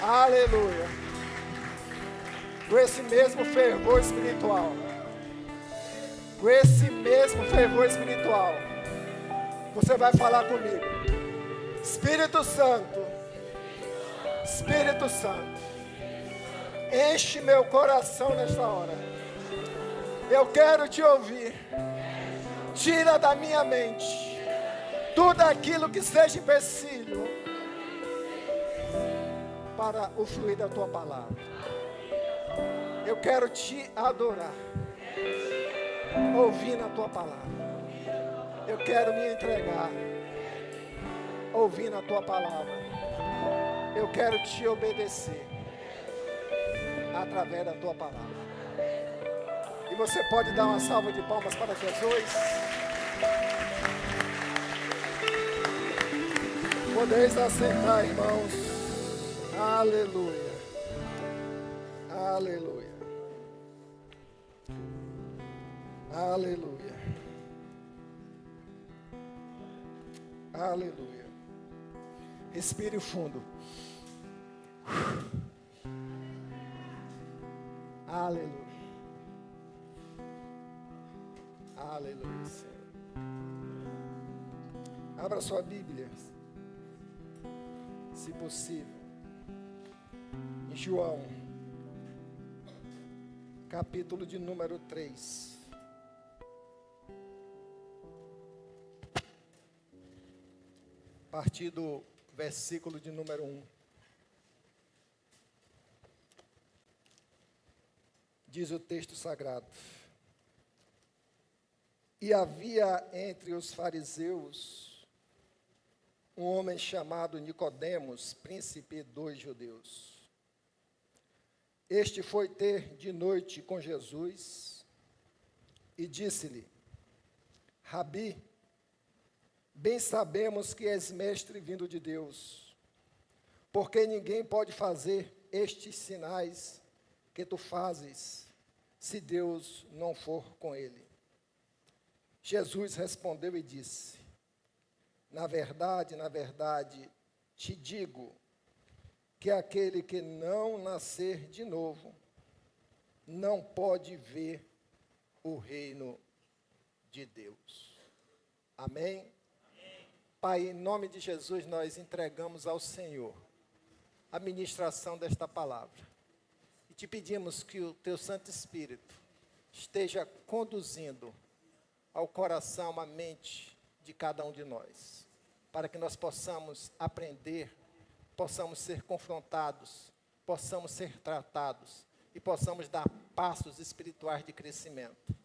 Aleluia. Com esse mesmo fervor espiritual. Com esse mesmo fervor espiritual. Você vai falar comigo. Espírito Santo. Espírito Santo. Enche meu coração nesta hora. Eu quero te ouvir. Tira da minha mente tudo aquilo que seja empecilho para o fluir da tua palavra. Eu quero te adorar, ouvindo a tua palavra. Eu quero me entregar, ouvindo a tua palavra. Eu quero te obedecer através da tua palavra. E você pode dar uma salva de palmas para Jesus. Podeis assentar, irmãos. Aleluia. Aleluia. Aleluia. Aleluia. Respire fundo. Aleluia. Aleluia, Senhor. Abra sua Bíblia, se possível, em João, capítulo de número 3. A partir do versículo de número 1. Diz o texto sagrado: E havia entre os fariseus um homem chamado Nicodemos, príncipe dos judeus. Este foi ter de noite com Jesus e disse-lhe: Rabi, bem sabemos que és mestre vindo de Deus, porque ninguém pode fazer estes sinais que tu fazes, se Deus não for com ele. Jesus respondeu e disse: na verdade, te digo que aquele que não nascer de novo, não pode ver o reino de Deus. Amém? Amém. Pai, em nome de Jesus, nós entregamos ao Senhor a ministração desta palavra. E te pedimos que o teu Santo Espírito esteja conduzindo ao coração, à mente de cada um de nós, para que nós possamos aprender, possamos ser confrontados, possamos ser tratados e possamos dar passos espirituais de crescimento.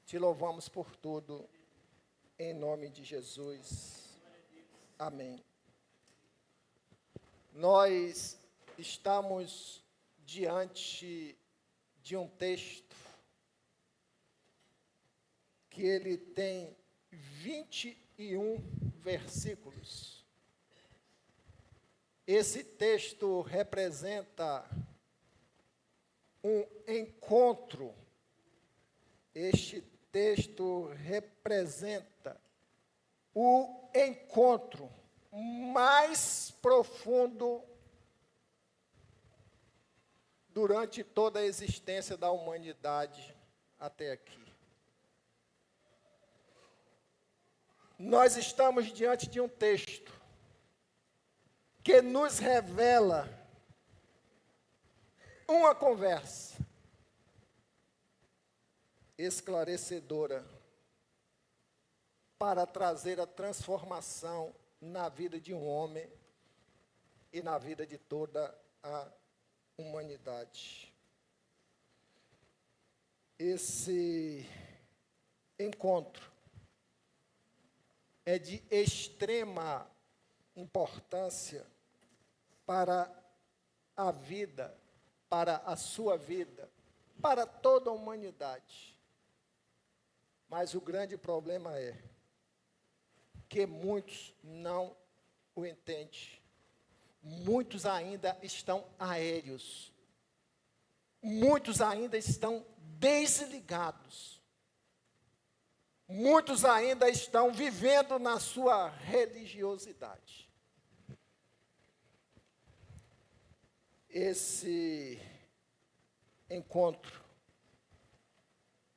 Te louvamos por tudo, em nome de Jesus. Amém. Nós estamos diante de um texto que ele tem 21 versículos. Esse texto representa um encontro. Este texto representa o encontro mais profundo durante toda a existência da humanidade até aqui. Nós estamos diante de um texto que nos revela uma conversa esclarecedora para trazer a transformação na vida de um homem e na vida de toda a humanidade. Esse encontro é de extrema importância para a vida, para a sua vida, para toda a humanidade. Mas o grande problema é que muitos não o entendem. Muitos ainda estão aéreos. Muitos ainda estão desligados. Muitos ainda estão vivendo na sua religiosidade. esse encontro,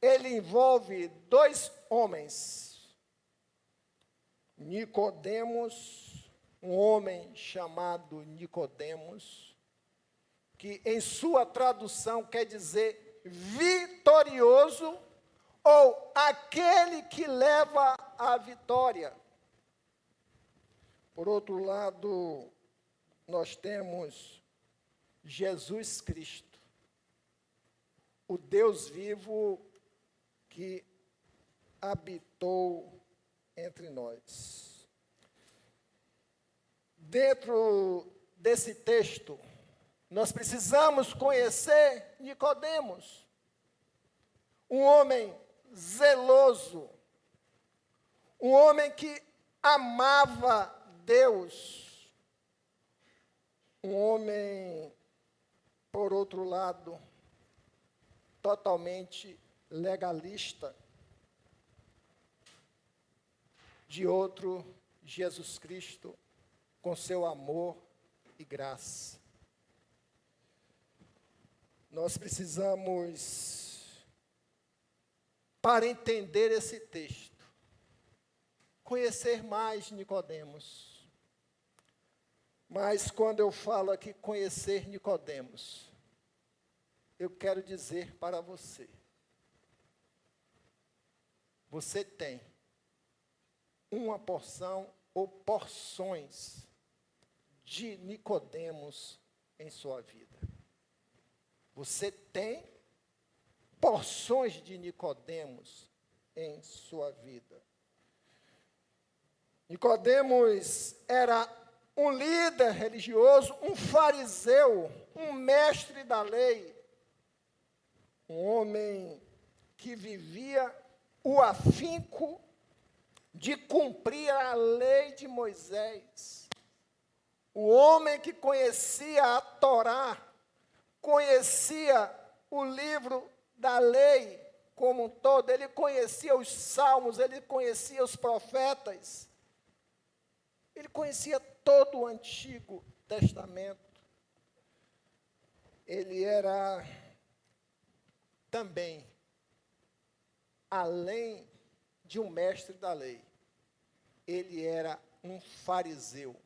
ele envolve dois homens. Nicodemos, um homem chamado Nicodemos, que em sua tradução quer dizer vitorioso, ou aquele que leva a vitória. Por outro lado, nós temos Jesus Cristo, o Deus vivo que habitou entre nós. Dentro desse texto, nós precisamos conhecer Nicodemos, um homem zeloso, um homem que amava Deus, um homem, por outro lado, totalmente legalista, de outro, Jesus Cristo, com seu amor e graça. Nós precisamos, para entender esse texto, conhecer mais Nicodemos. Mas quando eu falo aqui conhecer Nicodemos, eu quero dizer para você, você tem uma porção ou porções de Nicodemos em sua vida. Você tem porções de Nicodemos em sua vida. Nicodemos era um líder religioso, um fariseu, um mestre da lei, um homem que vivia o afinco de cumprir a lei de Moisés. O homem que conhecia a Torá, conhecia o livro da lei como um todo, ele conhecia os salmos, ele conhecia os profetas, ele conhecia todo o Antigo Testamento. Ele era também, além de um mestre da lei, ele era um fariseu.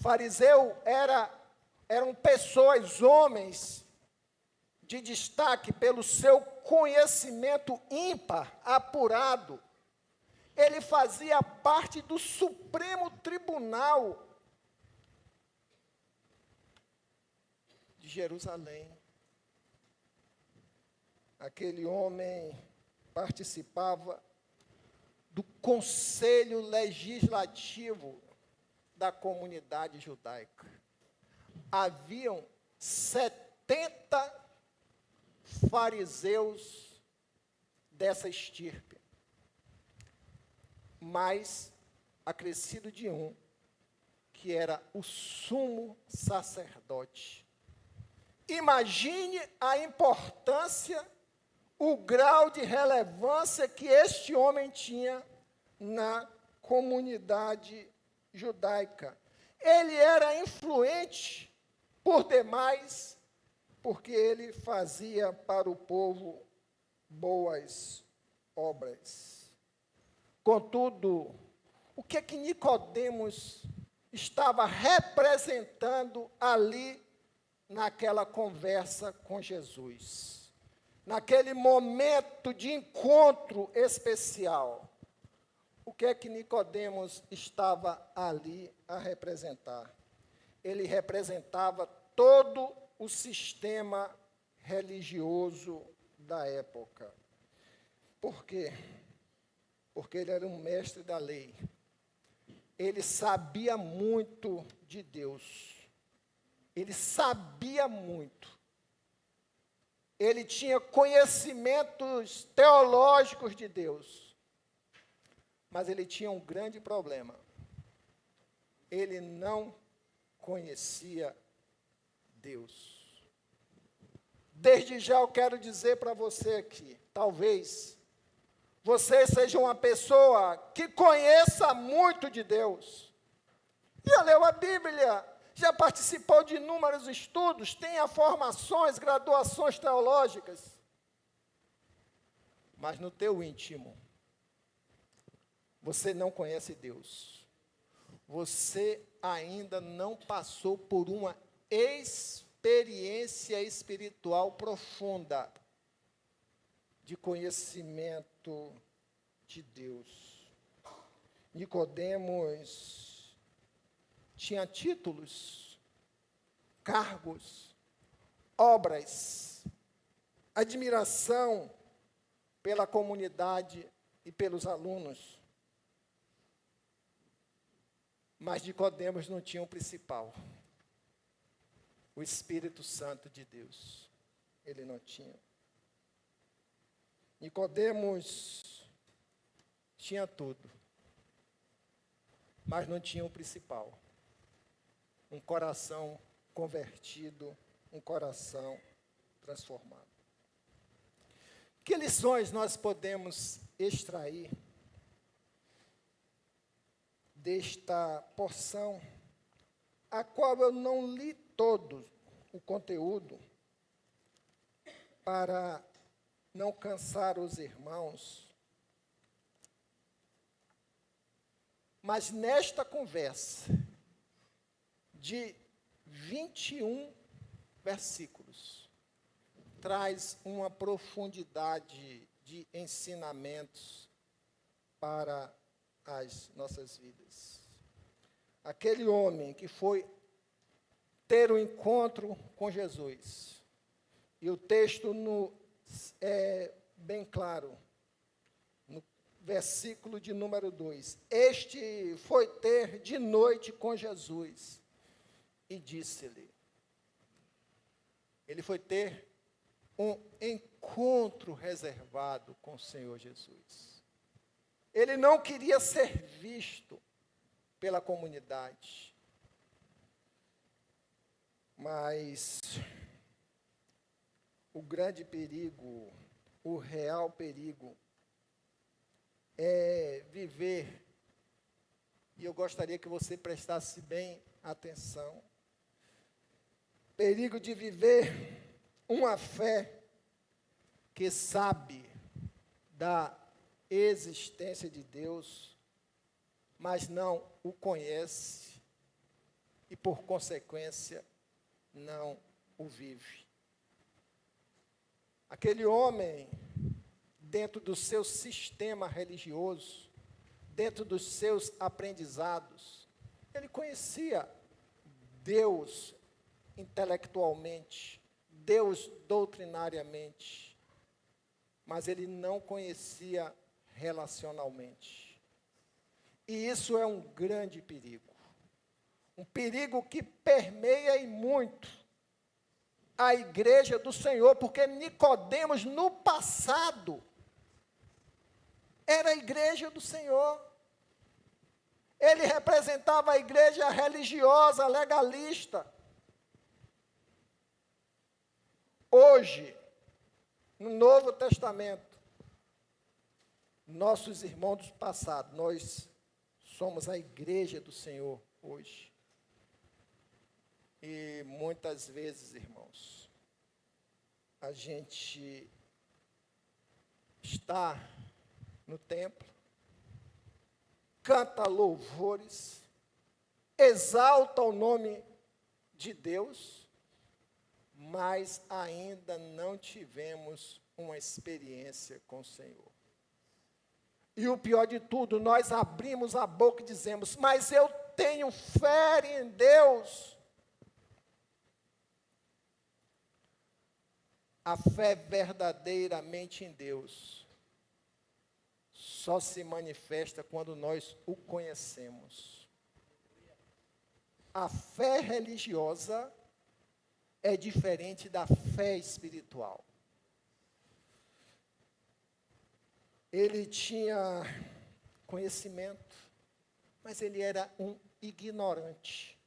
Fariseu eram pessoas, homens, de destaque pelo seu conhecimento ímpar, apurado. Ele fazia parte do Supremo Tribunal de Jerusalém. Aquele homem participava do conselho legislativo da comunidade judaica. Haviam 70 fariseus dessa estirpe, mais acrescido de um, que era o sumo sacerdote. Imagine a importância, o grau de relevância que este homem tinha na comunidade judaica. Ele era influente por demais, porque ele fazia para o povo boas obras. Contudo, o que é que Nicodemos estava representando ali naquela conversa com Jesus? Naquele momento de encontro especial, o que é que Nicodemos estava ali a representar? Ele representava todo o sistema religioso da época. Por quê? Porque ele era um mestre da lei. Ele sabia muito de Deus. Ele sabia muito. Ele tinha conhecimentos teológicos de Deus. Mas ele tinha um grande problema. Ele não conhecia Deus. Desde já eu quero dizer para você aqui, talvez você seja uma pessoa que conheça muito de Deus. Já leu a Bíblia, já participou de inúmeros estudos, tenha formações, graduações teológicas. Mas no teu íntimo, você não conhece Deus. Você ainda não passou por uma experiência espiritual profunda de conhecimento de Deus. Nicodemos tinha títulos, cargos, obras, admiração pela comunidade e pelos alunos. Mas Nicodemos não tinha o principal, o Espírito Santo de Deus. Ele não tinha. Nicodemos tinha tudo, mas não tinha o principal. Um coração convertido, um coração transformado. Que lições nós podemos extrair desta porção, a qual eu não li todo o conteúdo, para não cansar os irmãos, mas nesta conversa, de 21 versículos, traz uma profundidade de ensinamentos para as nossas vidas. Aquele homem que foi ter um encontro com Jesus, e o texto é bem claro, no versículo de número 2, este foi ter de noite com Jesus, e disse-lhe, ele foi ter um encontro reservado com o Senhor Jesus. Ele não queria ser visto pela comunidade, mas o grande perigo, o real perigo, é viver, e eu gostaria que você prestasse bem atenção, perigo de viver uma fé que sabe da existência de Deus, mas não o conhece e, por consequência, não o vive. Aquele homem, dentro do seu sistema religioso, dentro dos seus aprendizados, ele conhecia Deus intelectualmente, Deus doutrinariamente, mas ele não conhecia relacionalmente. E isso é um grande perigo. Um perigo que permeia e muito a igreja do Senhor, porque Nicodemos, no passado, era a igreja do Senhor. Ele representava a igreja religiosa, legalista. Hoje, no Novo Testamento, nossos irmãos do passado, nós somos a igreja do Senhor hoje. E muitas vezes, irmãos, a gente está no templo, canta louvores, exalta o nome de Deus, mas ainda não tivemos uma experiência com o Senhor. E o pior de tudo, nós abrimos a boca e dizemos, mas eu tenho fé em Deus. A fé verdadeiramente em Deus só se manifesta quando nós o conhecemos. A fé religiosa é diferente da fé espiritual. Ele tinha conhecimento, mas ele era um ignorante.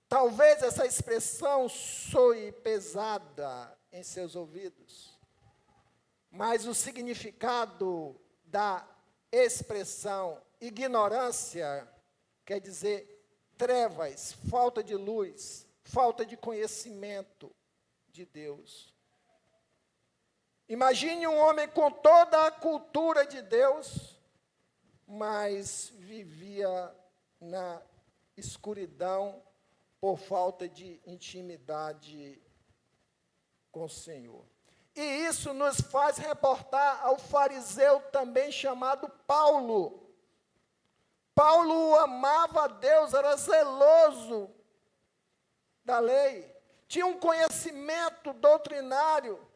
Talvez essa expressão soe pesada em seus ouvidos, mas o significado da expressão ignorância quer dizer trevas, falta de luz, falta de conhecimento de Deus. Imagine um homem com toda a cultura de Deus, mas vivia na escuridão por falta de intimidade com o Senhor. E isso nos faz reportar ao fariseu também chamado Paulo. Paulo amava a Deus, era zeloso da lei, tinha um conhecimento doutrinário,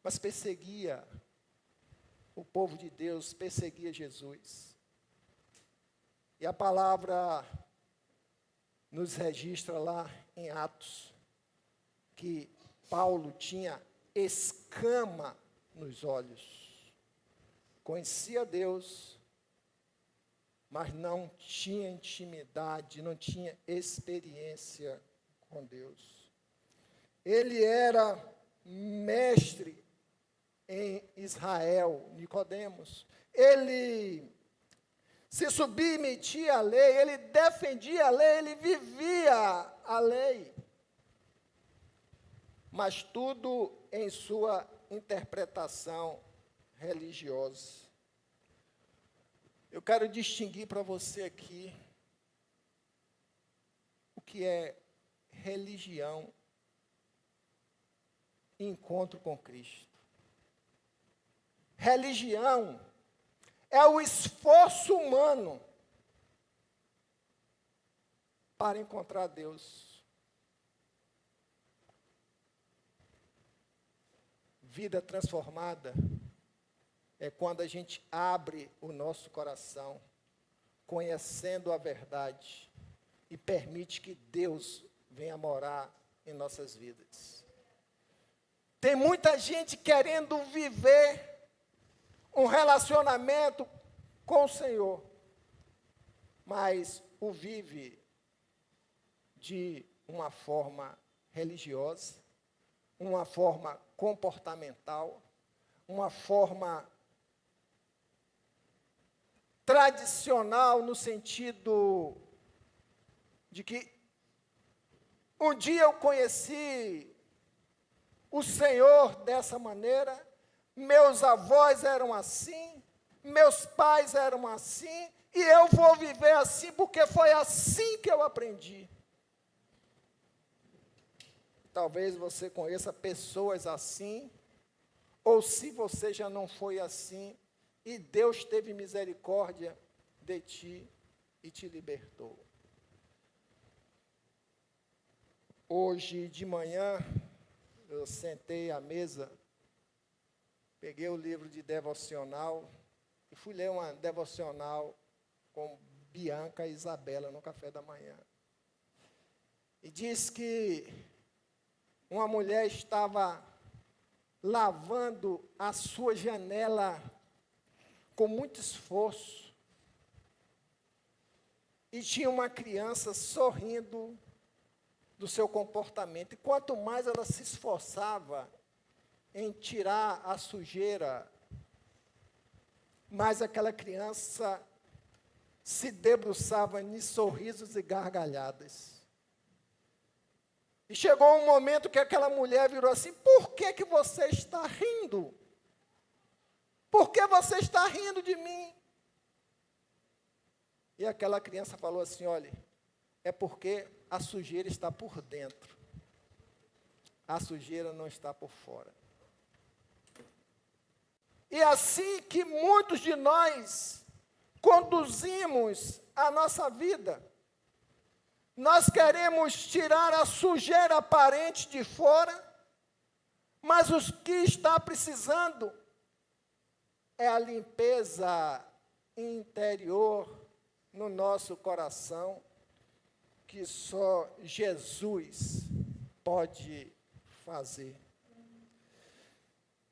mas perseguia o povo de Deus, perseguia Jesus. E a palavra nos registra lá em Atos que Paulo tinha escama nos olhos. Conhecia Deus, mas não tinha intimidade, não tinha experiência com Deus. Ele era mestre em Israel, Nicodemos. Ele se submetia à lei, ele defendia a lei, ele vivia a lei. Mas tudo em sua interpretação religiosa. Eu quero distinguir para você aqui o que é religião e encontro com Cristo. Religião é o esforço humano para encontrar Deus. Vida transformada é quando a gente abre o nosso coração, conhecendo a verdade, e permite que Deus venha morar em nossas vidas. Tem muita gente querendo viver um relacionamento com o Senhor, mas o vive de uma forma religiosa, uma forma comportamental, uma forma tradicional no sentido de que um dia eu conheci o Senhor dessa maneira, meus avós eram assim, meus pais eram assim, e eu vou viver assim porque foi assim que eu aprendi. Talvez você conheça pessoas assim, ou se você já não foi assim, e Deus teve misericórdia de ti e te libertou. Hoje de manhã, eu sentei à mesa, peguei o livro de devocional e fui ler uma devocional com Bianca e Isabela no café da manhã. E diz que uma mulher estava lavando a sua janela com muito esforço, e tinha uma criança sorrindo do seu comportamento, e quanto mais ela se esforçava em tirar a sujeira, mais aquela criança se debruçava em sorrisos e gargalhadas. E chegou um momento que aquela mulher virou assim: por que você está rindo? Por que você está rindo de mim? E aquela criança falou assim: olha, é porque a sujeira está por dentro. A sujeira não está por fora. E assim que muitos de nós conduzimos a nossa vida, nós queremos tirar a sujeira aparente de fora, mas o que está precisando é a limpeza interior no nosso coração, que só Jesus pode fazer.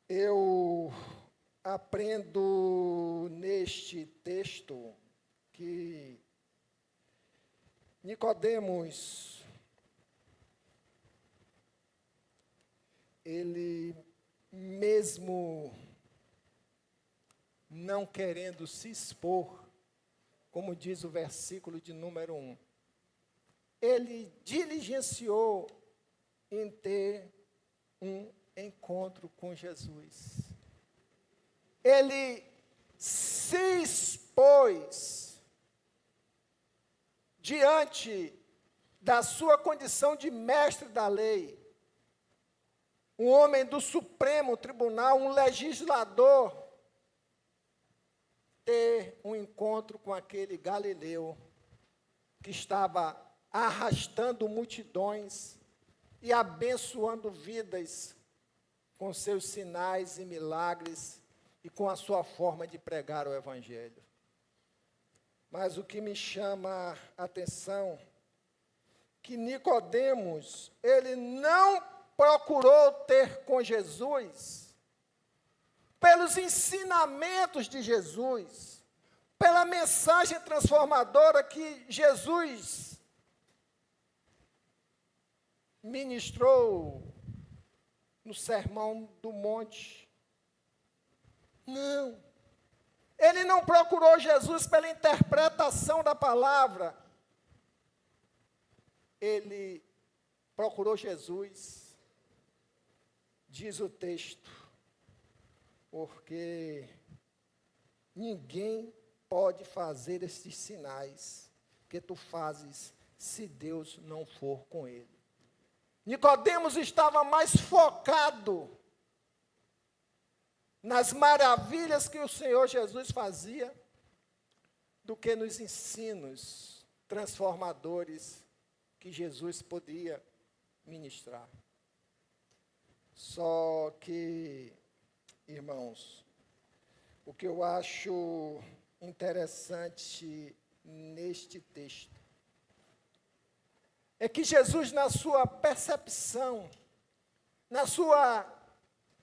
Eu aprendo neste texto que Nicodemos, ele mesmo não querendo se expor, como diz o versículo de número 1. Ele diligenciou em ter um encontro com Jesus. Ele se expôs diante da sua condição de mestre da lei, um homem do Supremo Tribunal, um legislador, ter um encontro com aquele galileu que estava arrastando multidões e abençoando vidas com seus sinais e milagres e com a sua forma de pregar o Evangelho. Mas o que me chama a atenção, que Nicodemos, ele não procurou ter com Jesus, pelos ensinamentos de Jesus, pela mensagem transformadora que Jesus ministrou no Sermão do Monte. Não. Ele não procurou Jesus pela interpretação da palavra. Ele procurou Jesus, diz o texto, porque ninguém pode fazer esses sinais que tu fazes se Deus não for com ele. Nicodemos estava mais focado nas maravilhas que o Senhor Jesus fazia do que nos ensinos transformadores que Jesus podia ministrar. Só que, irmãos, o que eu acho interessante neste texto é que Jesus, na sua percepção, na sua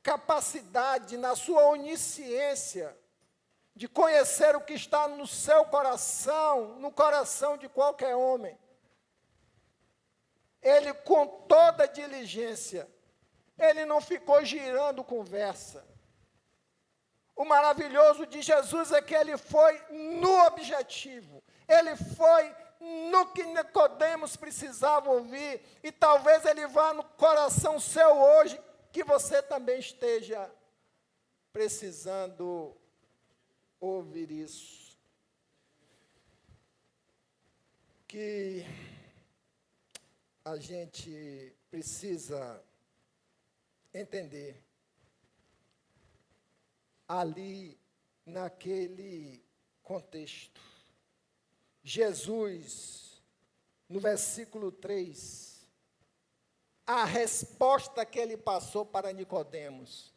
capacidade, na sua onisciência de conhecer o que está no seu coração, no coração de qualquer homem, ele, com toda diligência, ele não ficou girando conversa. O maravilhoso de Jesus é que ele foi no objetivo, ele foi no que Nicodemos precisava ouvir, e talvez ele vá no coração seu hoje, que você também esteja precisando ouvir isso. Que a gente precisa entender ali, naquele contexto. Jesus, no versículo 3, a resposta que ele passou para Nicodemos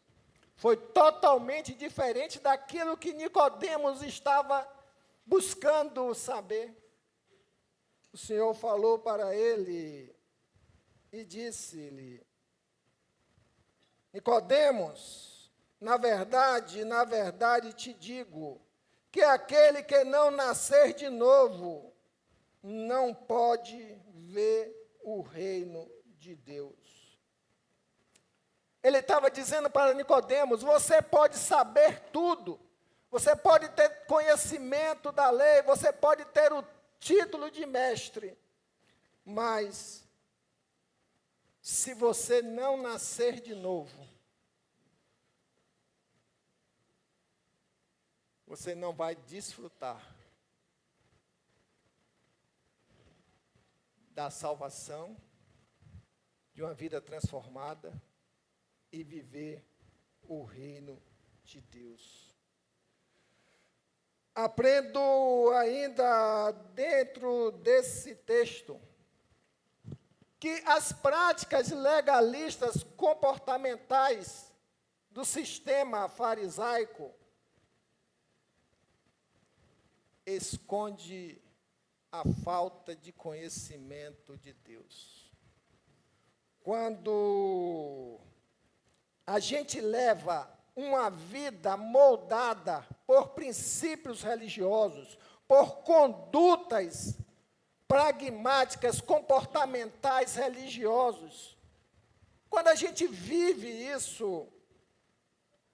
foi totalmente diferente daquilo que Nicodemos estava buscando saber. O Senhor falou para ele e disse-lhe: Nicodemos, na verdade te digo, que aquele que não nascer de novo não pode ver o reino de Deus. Ele estava dizendo para Nicodemos: você pode saber tudo, você pode ter conhecimento da lei, você pode ter o título de mestre, mas se você não nascer de novo, você não vai desfrutar da salvação, de uma vida transformada e viver o reino de Deus. Aprendo ainda dentro desse texto que as práticas legalistas comportamentais do sistema farisaico esconde a falta de conhecimento de Deus. Quando a gente leva uma vida moldada por princípios religiosos, por condutas pragmáticas, comportamentais religiosos, quando a gente vive isso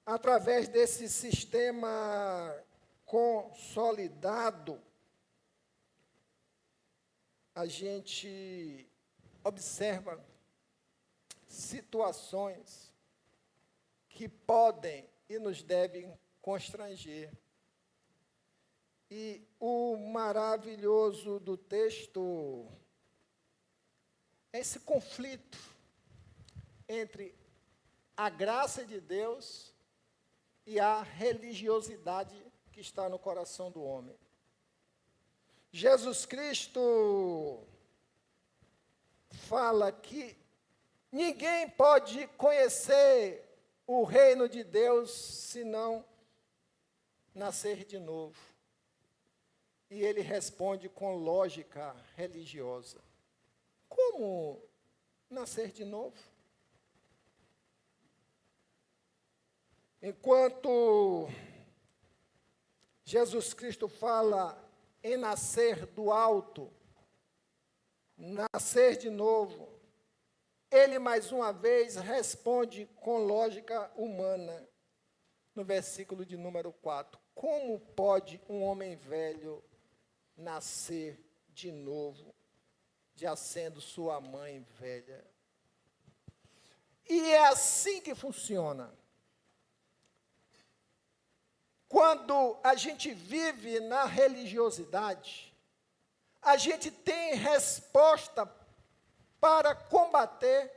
através desse sistema consolidado, a gente observa situações que podem e nos devem constranger. E o maravilhoso do texto é esse conflito entre a graça de Deus e a religiosidade que está no coração do homem. Jesus Cristo fala que ninguém pode conhecer o reino de Deus se não nascer de novo. E ele responde com lógica religiosa. Como nascer de novo? Enquanto Jesus Cristo fala em nascer do alto, nascer de novo, ele mais uma vez responde com lógica humana, no versículo de número 4. Como pode um homem velho nascer de novo, já sendo sua mãe velha? E é assim que funciona. Quando a gente vive na religiosidade, a gente tem resposta para combater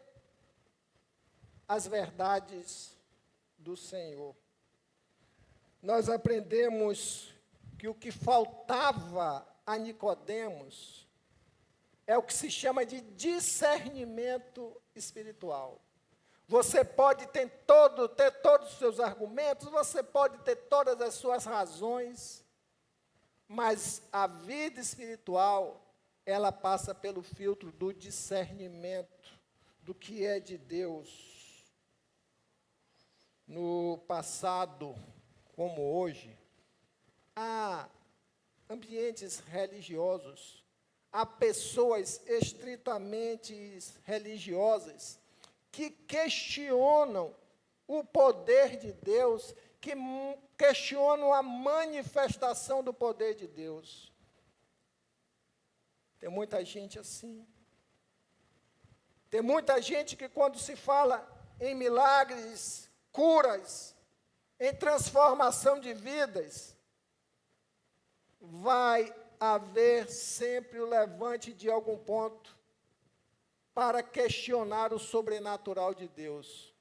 as verdades do Senhor. Nós aprendemos que o que faltava a Nicodemos é o que se chama de discernimento espiritual. Você pode ter todos os seus argumentos, você pode ter todas as suas razões, mas a vida espiritual, ela passa pelo filtro do discernimento do que é de Deus. No passado, como hoje, há ambientes religiosos, há pessoas estritamente religiosas que questionam o poder de Deus, que questionam a manifestação do poder de Deus. Tem muita gente assim. Tem muita gente que, quando se fala em milagres, curas, em transformação de vidas, vai haver sempre o levante de algum ponto para questionar o sobrenatural de Deus.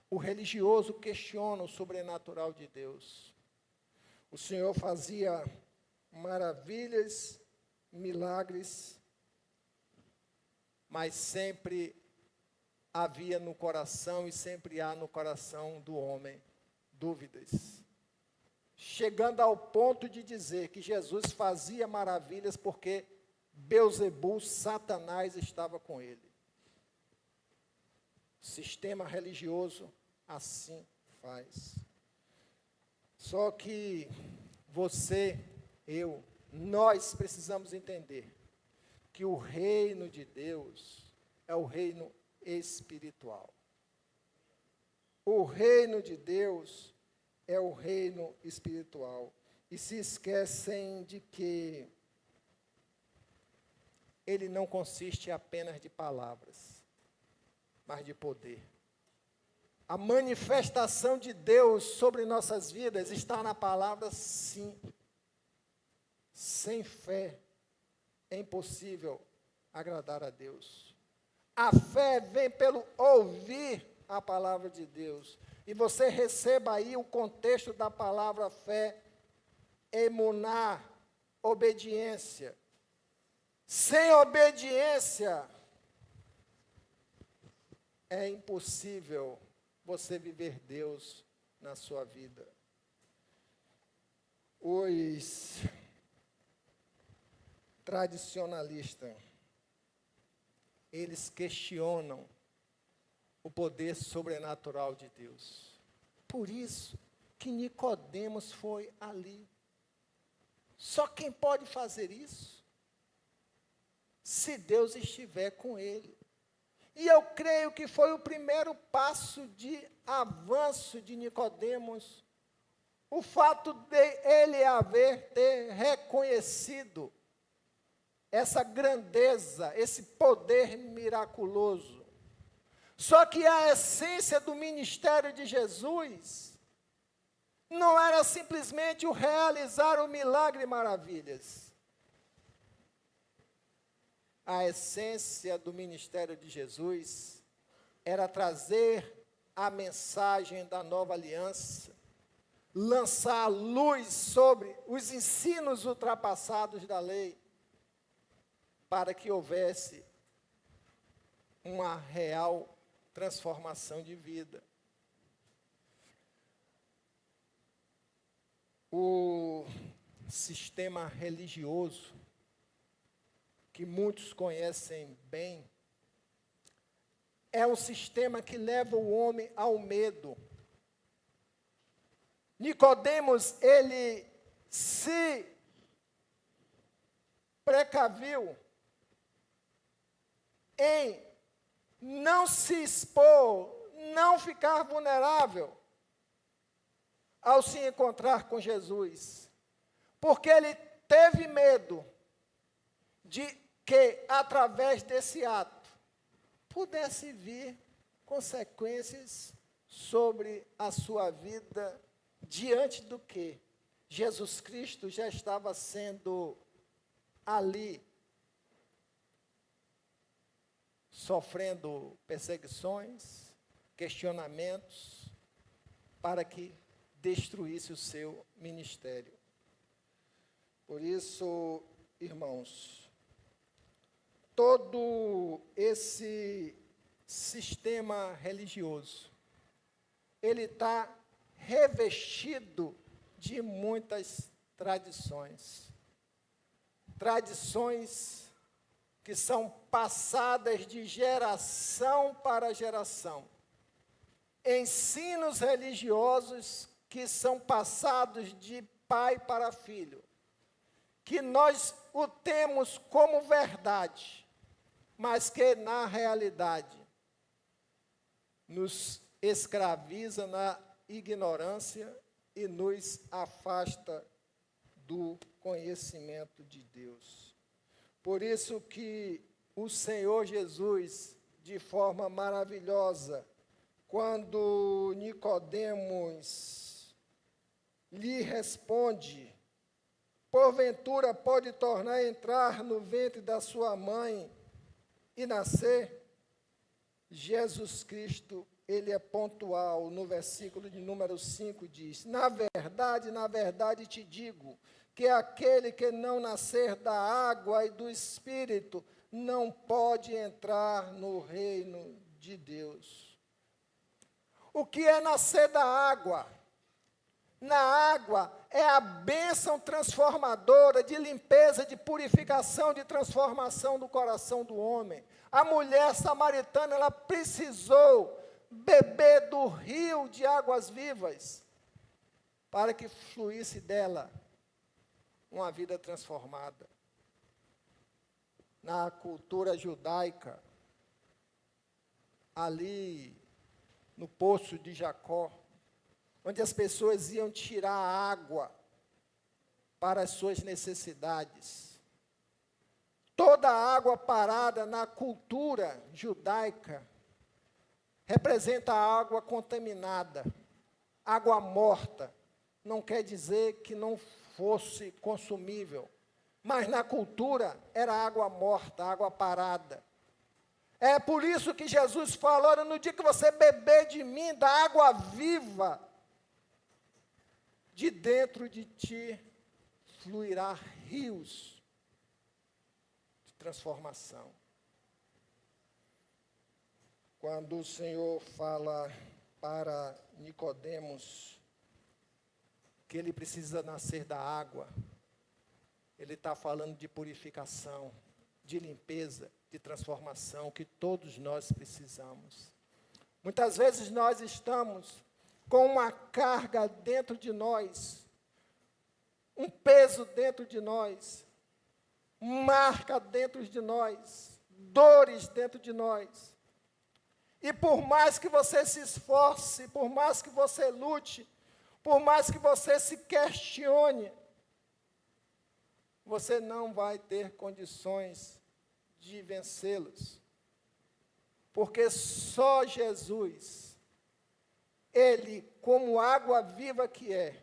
O religioso questiona o sobrenatural de Deus. O Senhor fazia maravilhas, milagres, mas sempre havia no coração e sempre há no coração do homem dúvidas. Chegando ao ponto de dizer que Jesus fazia maravilhas porque Beelzebul, Satanás, estava com ele. O sistema religioso assim faz. Só que você, eu, nós precisamos entender que o reino de Deus é o reino espiritual. O reino de Deus é o reino espiritual. E se esquecem de que ele não consiste apenas de palavras, mas de poder. A manifestação de Deus sobre nossas vidas está na palavra, sim. Sem fé é impossível agradar a Deus. A fé vem pelo ouvir a palavra de Deus. E você receba aí o contexto da palavra fé, emuná, obediência. Sem obediência, é impossível você viver Deus na sua vida. Os tradicionalistas, eles questionam o poder sobrenatural de Deus. Por isso que Nicodemos foi ali. Só quem pode fazer isso? Se Deus estiver com ele. E eu creio que foi o primeiro passo de avanço de Nicodemos, o fato de ele ter reconhecido essa grandeza, esse poder miraculoso. Só que a essência do ministério de Jesus não era simplesmente o realizar o milagre e maravilhas. A essência do ministério de Jesus era trazer a mensagem da nova aliança, lançar luz sobre os ensinos ultrapassados da lei, para que houvesse uma real transformação de vida. O sistema religioso, que muitos conhecem bem, é um sistema que leva o homem ao medo. Nicodemos, ele se precaviu em não se expor, não ficar vulnerável ao se encontrar com Jesus, porque ele teve medo de que, através desse ato, pudesse vir consequências sobre a sua vida, diante do que Jesus Cristo já estava sendo ali, sofrendo perseguições, questionamentos, para que destruísse o seu ministério. Por isso, irmãos, todo esse sistema religioso, ele está revestido de muitas tradições. Tradições que são passadas de geração para geração. Ensinos religiosos que são passados de pai para filho, que nós o temos como verdade, mas que, na realidade, nos escraviza na ignorância e nos afasta do conhecimento de Deus. Por isso que o Senhor Jesus, de forma maravilhosa, quando Nicodemos lhe responde, porventura pode tornar a entrar no ventre da sua mãe e nascer? Jesus Cristo, ele é pontual, no versículo de número 5 diz, na verdade te digo, que aquele que não nascer da água e do Espírito, não pode entrar no reino de Deus. O que é nascer da água? Na água é a bênção transformadora de limpeza, de purificação, de transformação do coração do homem. A mulher samaritana, ela precisou beber do rio de águas vivas para que fluísse dela uma vida transformada. Na cultura judaica, ali no poço de Jacó, onde as pessoas iam tirar água para as suas necessidades. Toda a água parada na cultura judaica representa a água contaminada, água morta. Não quer dizer que não fosse consumível, mas na cultura era água morta, água parada. É por isso que Jesus fala, olha, no dia que você beber de mim, da água viva, de dentro de ti fluirá rios de transformação. Quando o Senhor fala para Nicodemos que ele precisa nascer da água, ele está falando de purificação, de limpeza, de transformação, que todos nós precisamos. Muitas vezes nós estamos com uma carga dentro de nós, um peso dentro de nós, marca dentro de nós, dores dentro de nós. E por mais que você se esforce, por mais que você lute, por mais que você se questione, você não vai ter condições de vencê-los. Porque só Jesus, Ele, como água viva que é,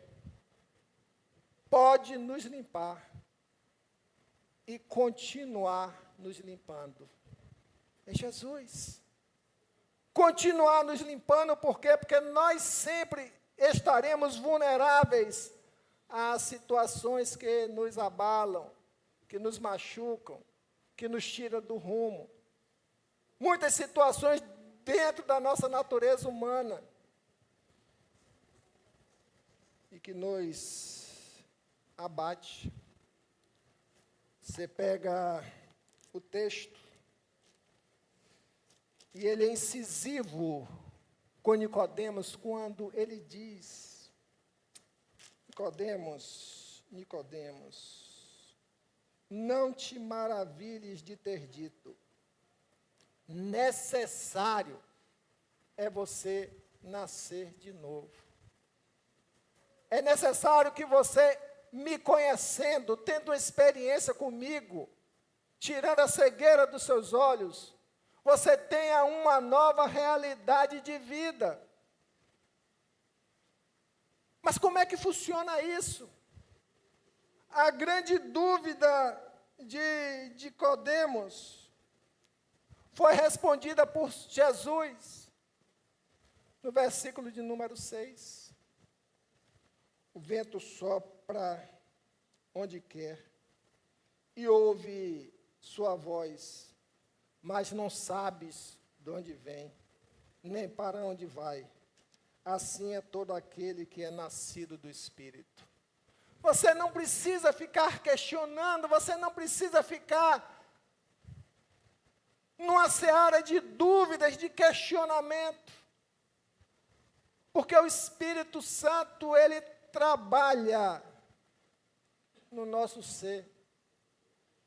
pode nos limpar e continuar nos limpando. É Jesus. Continuar nos limpando, por quê? Porque nós sempre estaremos vulneráveis às situações que nos abalam, que nos machucam, que nos tiram do rumo. Muitas situações dentro da nossa natureza humana e que nos abate. Você pega o texto e ele é incisivo com Nicodemos quando ele diz: Nicodemos, não te maravilhes de ter dito, necessário é você nascer de novo. É necessário que você, me conhecendo, tendo uma experiência comigo, tirando a cegueira dos seus olhos, você tenha uma nova realidade de vida. Mas como é que funciona isso? A grande dúvida de Nicodemos foi respondida por Jesus, no versículo de número 6. O vento sopra onde quer e ouve sua voz, mas não sabes de onde vem, nem para onde vai. Assim é todo aquele que é nascido do Espírito. Você não precisa ficar questionando, você não precisa ficar numa seara de dúvidas, de questionamento. Porque o Espírito Santo, ele trabalha no nosso ser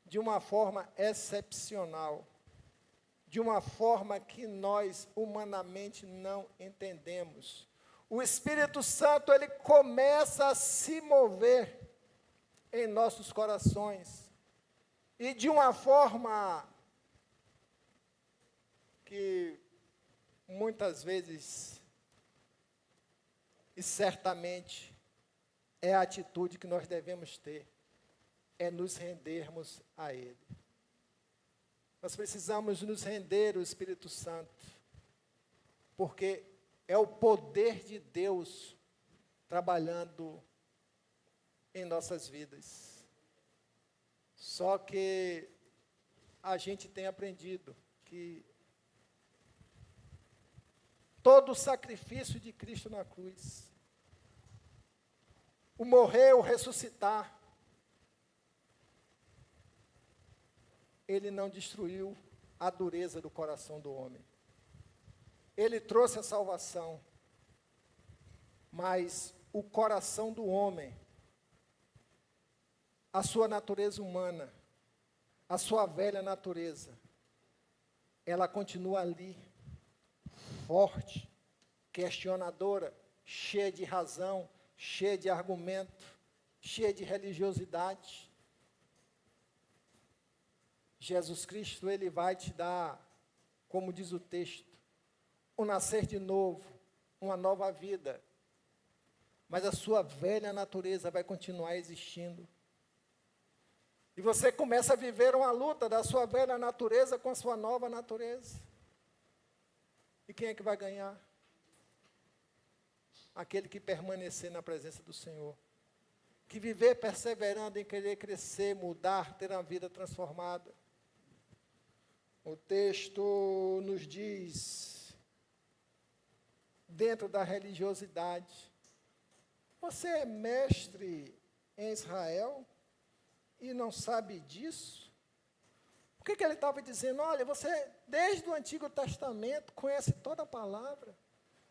de uma forma excepcional, de uma forma que nós humanamente não entendemos. O Espírito Santo, ele começa a se mover em nossos corações, e de uma forma que muitas vezes, e certamente, é a atitude que nós devemos ter, é nos rendermos a Ele. Nós precisamos nos render ao Espírito Santo, porque é o poder de Deus trabalhando em nossas vidas. Só que a gente tem aprendido que todo o sacrifício de Cristo na cruz, o morrer, o ressuscitar, ele não destruiu a dureza do coração do homem. Ele trouxe a salvação, mas o coração do homem, a sua natureza humana, a sua velha natureza, ela continua ali, forte, questionadora, cheia de razão, cheia de argumento, cheia de religiosidade. Jesus Cristo, ele vai te dar, como diz o texto, um nascer de novo, uma nova vida. Mas a sua velha natureza vai continuar existindo. E você começa a viver uma luta da sua velha natureza com a sua nova natureza. E quem é que vai ganhar? Aquele que permanecer na presença do Senhor. Que viver perseverando em querer crescer, mudar, ter uma vida transformada. O texto nos diz, dentro da religiosidade, você é mestre em Israel e não sabe disso? O que ele estava dizendo? Olha, você, desde o Antigo Testamento, conhece toda a palavra,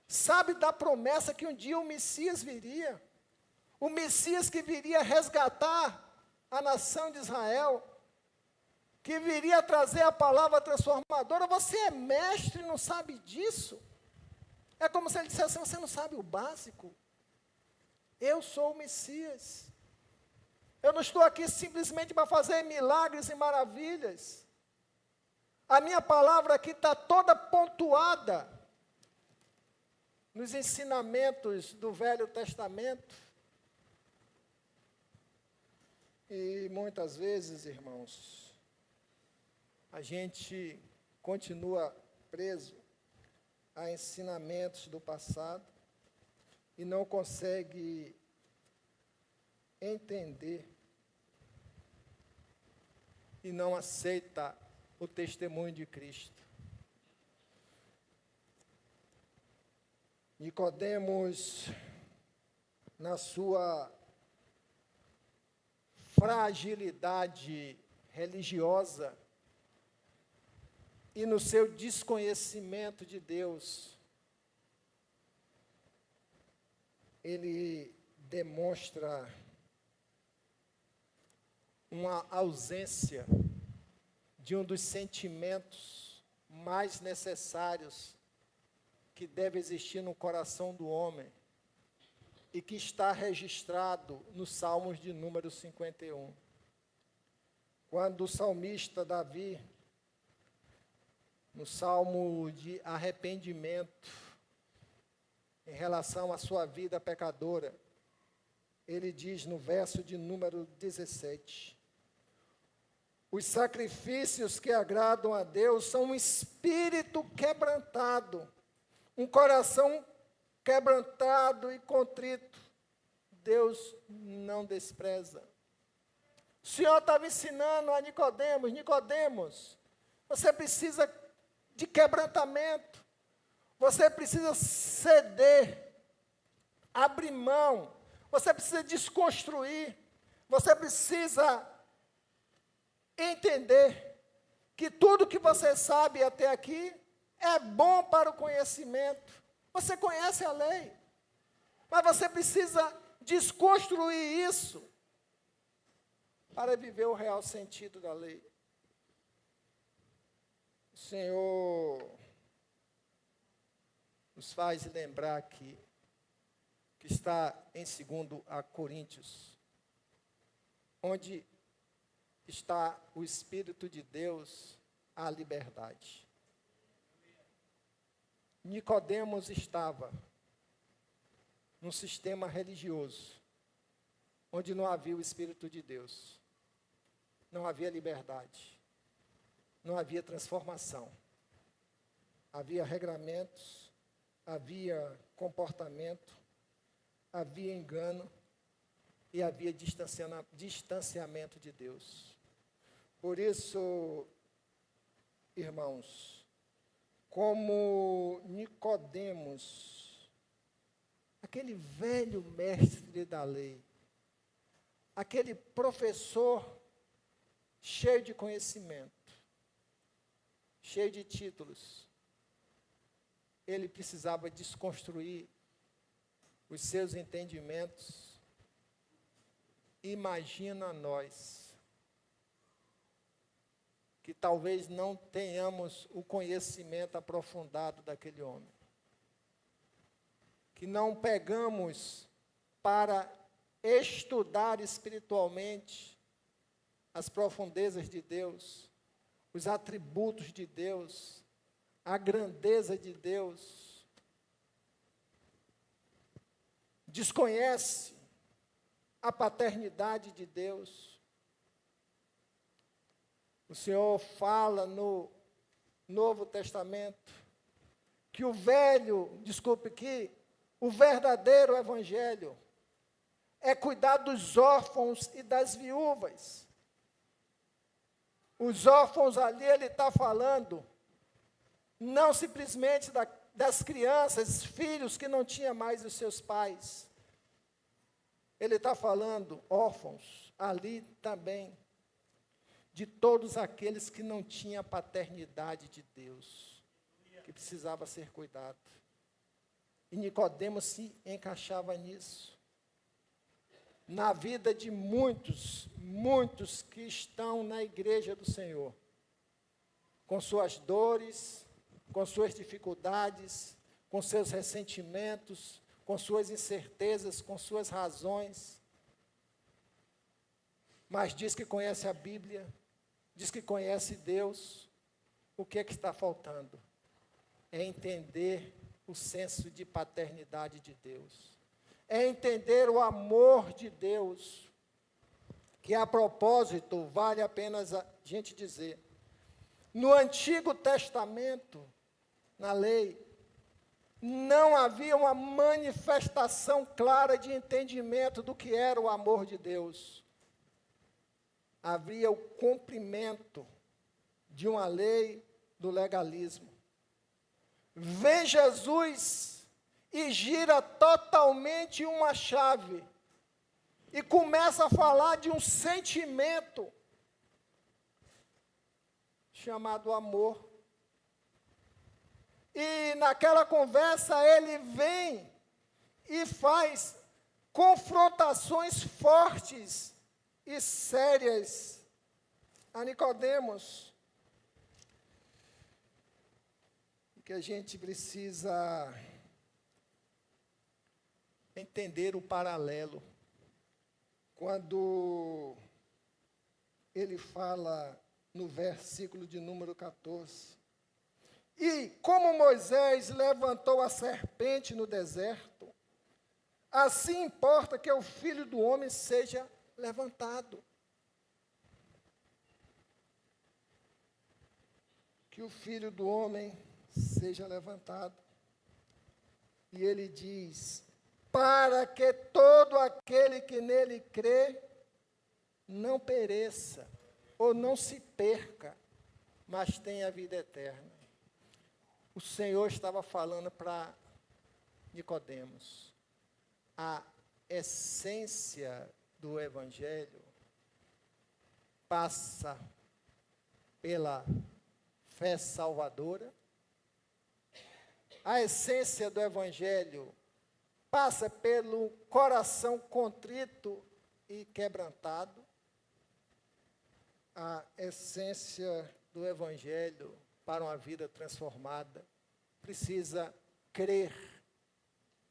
sabe da promessa que um dia o Messias viria, o Messias que viria resgatar a nação de Israel, que viria trazer a palavra transformadora. Você é mestre e não sabe disso? É como se ele dissesse assim, você não sabe o básico? Eu sou o Messias. Eu não estou aqui simplesmente para fazer milagres e maravilhas. A minha palavra aqui está toda pontuada nos ensinamentos do Velho Testamento. E muitas vezes, irmãos, a gente continua preso a ensinamentos do passado e não consegue entender e não aceita o testemunho de Cristo. Nicodemos, na sua fragilidade religiosa e no seu desconhecimento de Deus, ele demonstra uma ausência de um dos sentimentos mais necessários que deve existir no coração do homem e que está registrado nos Salmos de número 51. Quando o salmista Davi, no Salmo de arrependimento, em relação à sua vida pecadora, ele diz no verso de número 17, os sacrifícios que agradam a Deus são um espírito quebrantado, um coração quebrantado e contrito. Deus não despreza. O Senhor estava ensinando a Nicodemos, Nicodemos, você precisa de quebrantamento, você precisa ceder, abrir mão, você precisa desconstruir, você precisa entender que tudo que você sabe até aqui é bom para o conhecimento. Você conhece a lei, mas você precisa desconstruir isso para viver o real sentido da lei. O Senhor nos faz lembrar aqui que está em 2 Coríntios, onde está o Espírito de Deus, a liberdade. Nicodemos estava num sistema religioso, onde não havia o Espírito de Deus, não havia liberdade, não havia transformação, havia regramentos, havia comportamento, havia engano e havia distanciamento de Deus. Por isso, irmãos, como Nicodemos, aquele velho mestre da lei, aquele professor cheio de conhecimento, cheio de títulos, ele precisava desconstruir os seus entendimentos. Imagina nós, que talvez não tenhamos o conhecimento aprofundado daquele homem, que não pegamos para estudar espiritualmente as profundezas de Deus, os atributos de Deus, a grandeza de Deus, desconhece a paternidade de Deus. O Senhor fala no Novo Testamento que o verdadeiro evangelho é cuidar dos órfãos e das viúvas. Os órfãos ali, ele está falando, não simplesmente das crianças, filhos que não tinham mais os seus pais. Ele está falando, órfãos, ali também, de todos aqueles que não tinham a paternidade de Deus, que precisava ser cuidado. E Nicodemos se encaixava nisso. Na vida de muitos que estão na igreja do Senhor, com suas dores, com suas dificuldades, com seus ressentimentos, com suas incertezas, com suas razões. mas diz que conhece a Bíblia, diz que conhece Deus. O que é que está faltando? É entender o senso de paternidade de Deus. É entender o amor de Deus, que a propósito vale apenas a gente dizer. No Antigo Testamento, na lei, não havia uma manifestação clara de entendimento do que era o amor de Deus. Havia o cumprimento de uma lei do legalismo. Vem Jesus e gira totalmente uma chave e começa a falar de um sentimento chamado amor. E naquela conversa ele vem e faz confrontações fortes e sérias a Nicodemos. Que a gente precisa entender o paralelo. Quando ele fala no versículo de número 14, e como Moisés levantou a serpente no deserto, assim importa que o Filho do Homem seja levantado. Que o Filho do Homem seja levantado. E ele diz, para que todo aquele que nele crê, não pereça, ou não se perca, mas tenha vida eterna. O Senhor estava falando para Nicodemos, a essência do Evangelho passa pela fé salvadora. A essência do Evangelho passa pelo coração contrito e quebrantado. A essência do Evangelho para uma vida transformada precisa crer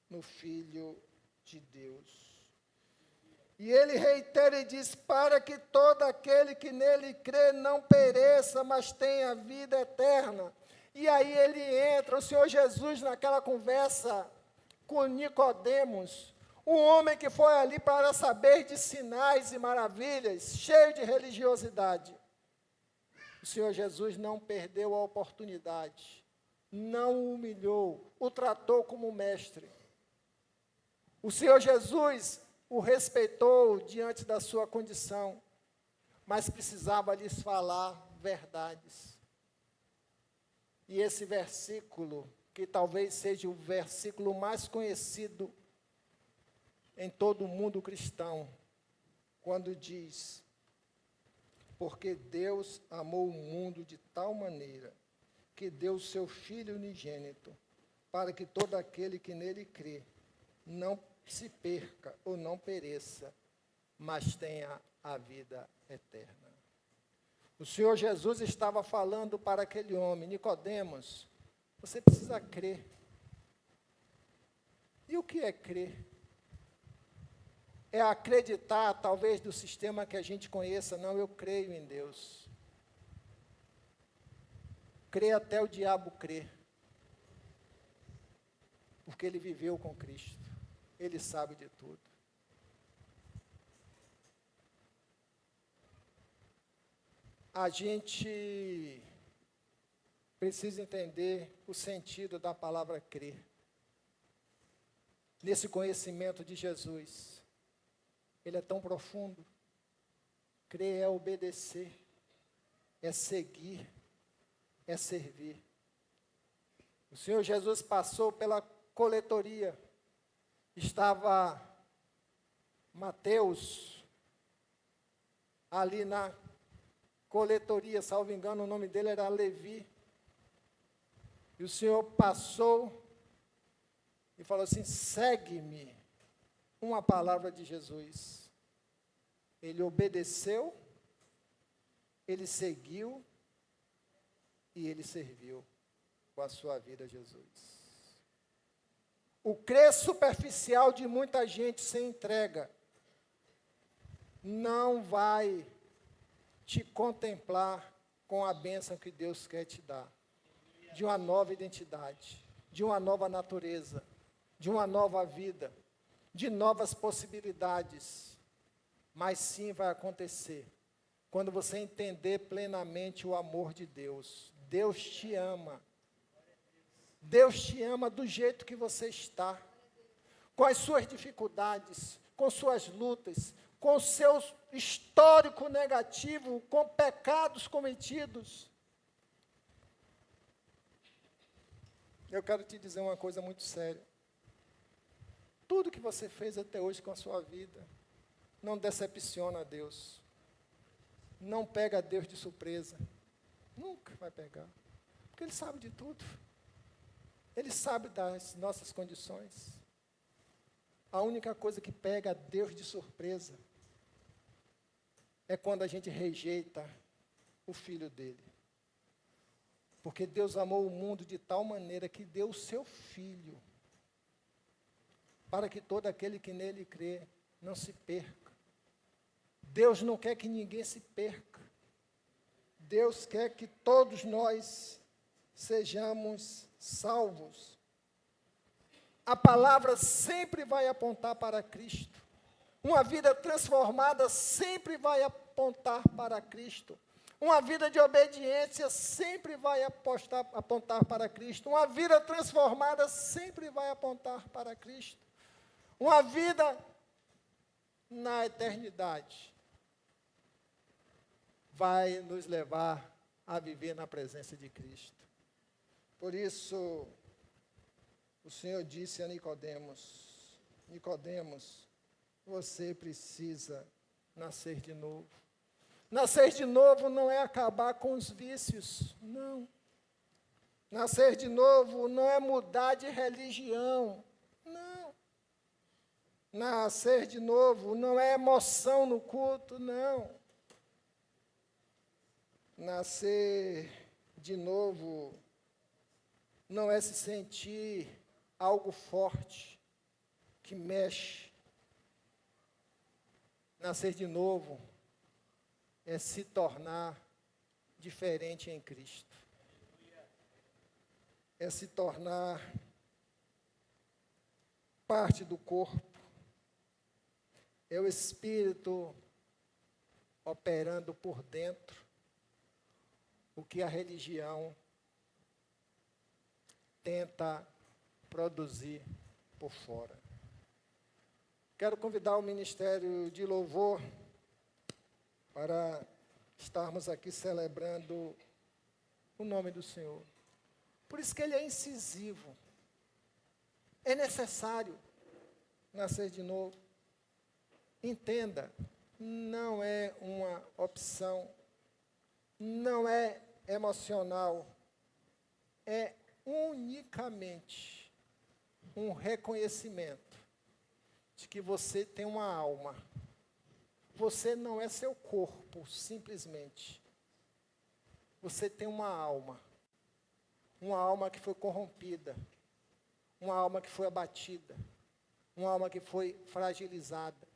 no Filho de Deus. E ele reitera e diz, para que todo aquele que nele crê não pereça, mas tenha vida eterna. E aí ele entra, o Senhor Jesus, naquela conversa com Nicodemos, um homem que foi ali para saber de sinais e maravilhas, cheio de religiosidade. O Senhor Jesus não perdeu a oportunidade, não o humilhou, o tratou como mestre. O Senhor Jesus o respeitou diante da sua condição, mas precisava lhes falar verdades. E esse versículo, que talvez seja o versículo mais conhecido em todo o mundo cristão, quando diz, porque Deus amou o mundo de tal maneira, que deu o seu Filho unigênito, para que todo aquele que nele crê, não se perca ou não pereça, mas tenha a vida eterna. O Senhor Jesus estava falando para aquele homem, Nicodemos, você precisa crer. E o que é crer? É acreditar, talvez, do sistema que a gente conheça. Não, eu creio em Deus. Crer até o diabo crer. Porque ele viveu com Cristo. Ele sabe de tudo. A gente precisa entender o sentido da palavra crer. Nesse conhecimento de Jesus. Ele é tão profundo. Crer é obedecer, é seguir, é servir. O Senhor Jesus passou pela coletoria. Estava Mateus ali na coletoria, salvo engano, o nome dele era Levi. E o Senhor passou e falou assim, segue-me. Uma palavra de Jesus. Ele obedeceu, ele seguiu e ele serviu com a sua vida a Jesus. O crer superficial de muita gente sem entrega não vai te contemplar com a bênção que Deus quer te dar, de uma nova identidade, de uma nova natureza, de uma nova vida, de novas possibilidades, mas sim vai acontecer quando você entender plenamente o amor de Deus. Deus te ama. Deus te ama do jeito que você está, com as suas dificuldades, com suas lutas, com o seu histórico negativo, com pecados cometidos. Eu quero te dizer uma coisa muito séria. Tudo que você fez até hoje com a sua vida não decepciona a Deus. Não pega a Deus de surpresa. Nunca vai pegar. Porque Ele sabe de tudo. Ele sabe das nossas condições. A única coisa que pega a Deus de surpresa é quando a gente rejeita o Filho dele. Porque Deus amou o mundo de tal maneira que deu o seu Filho, para que todo aquele que nele crê não se perca. Deus não quer que ninguém se perca. Deus quer que todos nós sejamos salvos. A palavra sempre vai apontar para Cristo. Uma vida transformada sempre vai apontar para Cristo. Uma vida de obediência sempre vai apontar para Cristo. Uma vida transformada sempre vai apontar para Cristo. Uma vida na eternidade vai nos levar a viver na presença de Cristo. Por isso, o Senhor disse a Nicodemos: Nicodemos, você precisa nascer de novo. Nascer de novo não é acabar com os vícios, não. Nascer de novo não é mudar de religião, não. Nascer de novo não é emoção no culto, não. Nascer de novo não é se sentir algo forte, que mexe. Nascer de novo é se tornar diferente em Cristo. É se tornar parte do corpo. É o Espírito operando por dentro o que a religião tenta produzir por fora. Quero convidar o Ministério de Louvor para estarmos aqui celebrando o nome do Senhor. Por isso que Ele é incisivo. É necessário nascer de novo. Entenda, não é uma opção, não é emocional, é unicamente um reconhecimento de que você tem uma alma. Você não é seu corpo, simplesmente. Você tem uma alma que foi corrompida, uma alma que foi abatida, uma alma que foi fragilizada,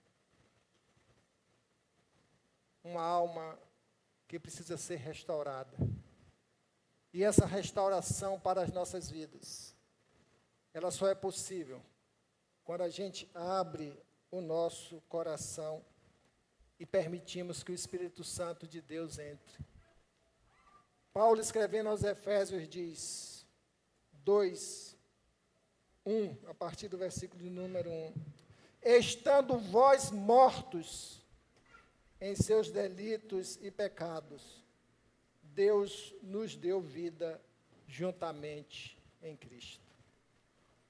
uma alma que precisa ser restaurada. E essa restauração para as nossas vidas, ela só é possível quando a gente abre o nosso coração e permitimos que o Espírito Santo de Deus entre. Paulo, escrevendo aos Efésios, diz, 2:1, a partir do versículo de número 1, estando vós mortos em seus delitos e pecados, Deus nos deu vida juntamente em Cristo.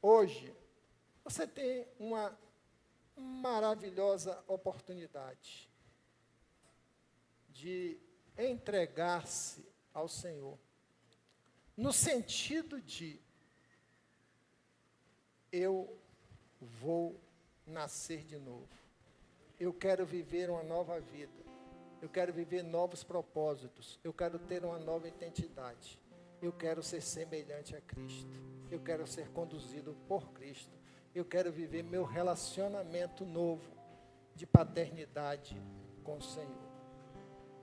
Hoje, você tem uma maravilhosa oportunidade de entregar-se ao Senhor, no sentido de, eu vou nascer de novo, eu quero viver uma nova vida, eu quero viver novos propósitos, eu quero ter uma nova identidade, eu quero ser semelhante a Cristo, eu quero ser conduzido por Cristo, eu quero viver meu relacionamento novo de paternidade com o Senhor.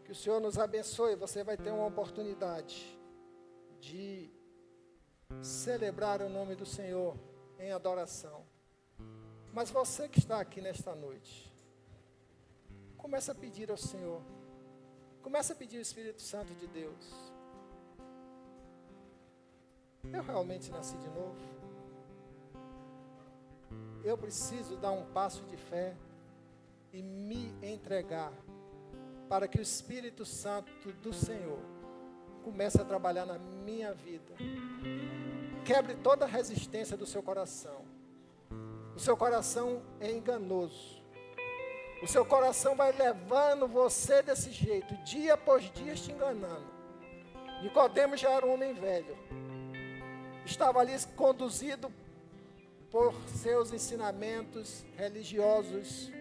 Que o Senhor nos abençoe. Você vai ter uma oportunidade de celebrar o nome do Senhor em adoração. Mas você que está aqui nesta noite, comece a pedir ao Senhor. Comece a pedir ao Espírito Santo de Deus. Eu realmente nasci de novo. Eu preciso dar um passo de fé e me entregar para que o Espírito Santo do Senhor comece a trabalhar na minha vida. Quebre toda a resistência do seu coração. O seu coração é enganoso. O seu coração vai levando você desse jeito, dia após dia te enganando. Nicodemos já era um homem velho. Estava ali conduzido por seus ensinamentos religiosos,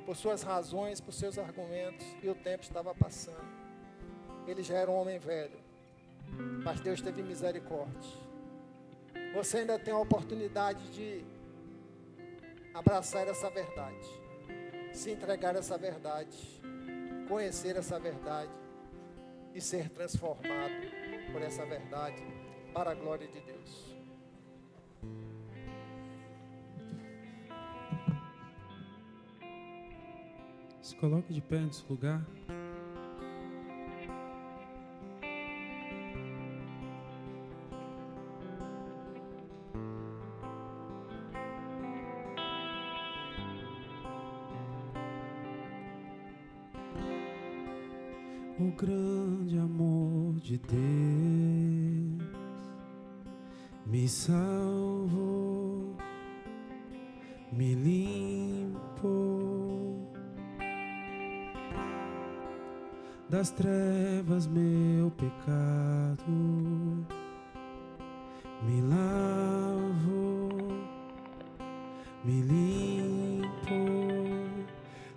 por suas razões, por seus argumentos, e o tempo estava passando. Ele já era um homem velho, mas Deus teve misericórdia. Você ainda tem a oportunidade de abraçar essa verdade, se entregar a essa verdade, conhecer essa verdade e ser transformado por essa verdade para a glória de Deus. Se coloque de pé nesse lugar. O grande amor de Deus me salvou, me limpou das trevas meu pecado, me lavou, me limpou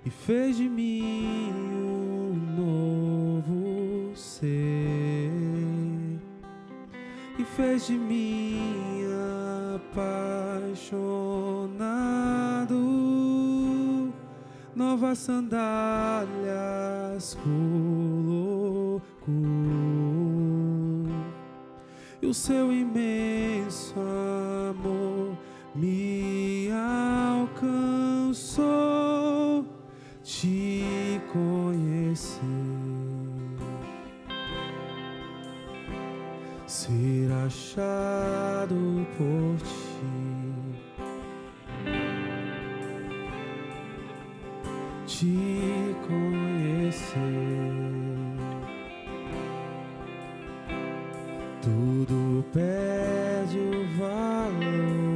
e fez de mim um novo ser, e fez de mim apaixonado, novas sandálias colocou, e o seu imenso amor me alcançou. Te conhecer, ser achado por ti, te conhecer, tudo perde o valor.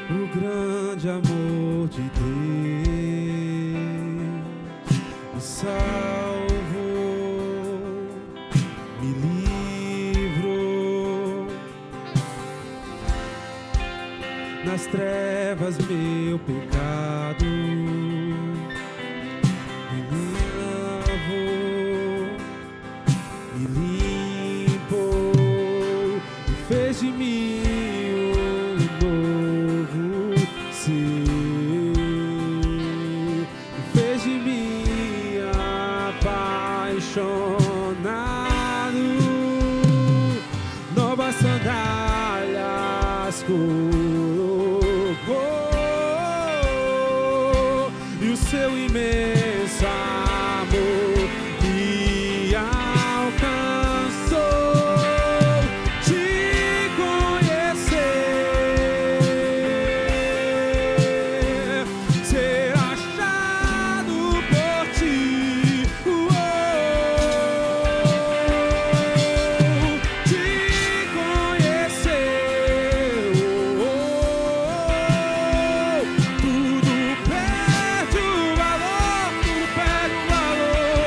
O grande amor de Deus me salvou, me livrou nas trevas meu pecado, me lavou, me limpou e fez de mim novas sandálias colocou, e o seu imenso amor me alcançou. Te conhecer, ser achado por ti, tudo perde o valor, tudo perde o valor.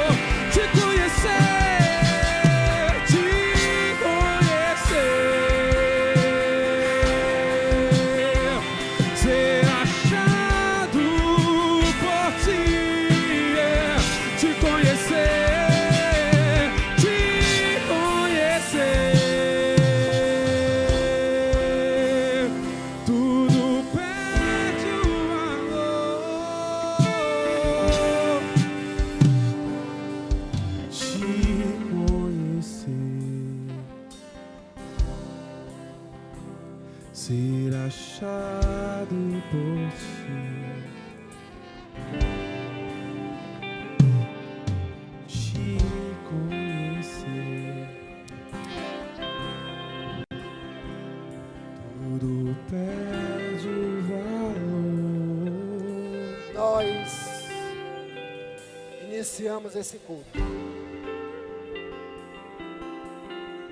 iniciamos esse culto,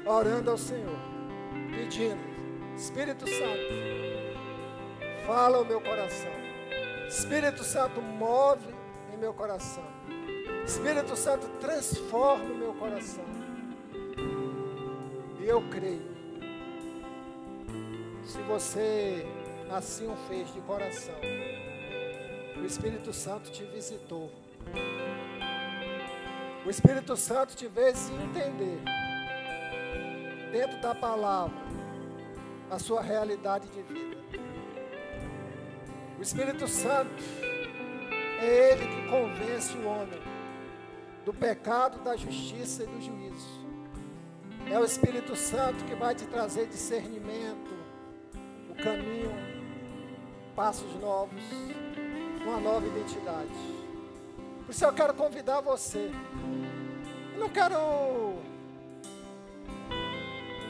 orando ao Senhor, pedindo: Espírito Santo, fala ao meu coração. Espírito Santo, move em meu coração. Espírito Santo, transforma o meu coração. E eu creio, se você assim o fez de coração, o Espírito Santo te visitou. O Espírito Santo te fez entender, dentro da palavra, a sua realidade de vida. O Espírito Santo é Ele que convence o homem do pecado, da justiça e do juízo. É o Espírito Santo que vai te trazer discernimento, o caminho, passos novos, uma nova identidade. Por isso eu quero convidar você. Eu não quero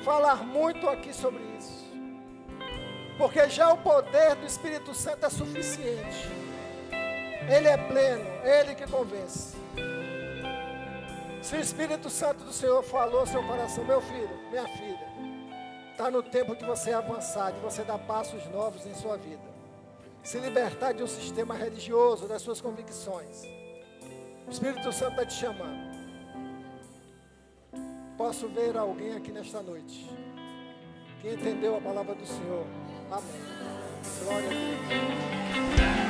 falar muito aqui sobre isso, porque já o poder do Espírito Santo é suficiente. Ele é pleno, é Ele que convence. Se o Espírito Santo do Senhor falou ao seu coração: meu filho, minha filha, está no tempo de você avançar, de você dar passos novos em sua vida, se libertar de um sistema religioso, das suas convicções. O Espírito Santo está te chamando. Posso ver alguém aqui nesta noite que entendeu a palavra do Senhor? Amém. Glória a Deus.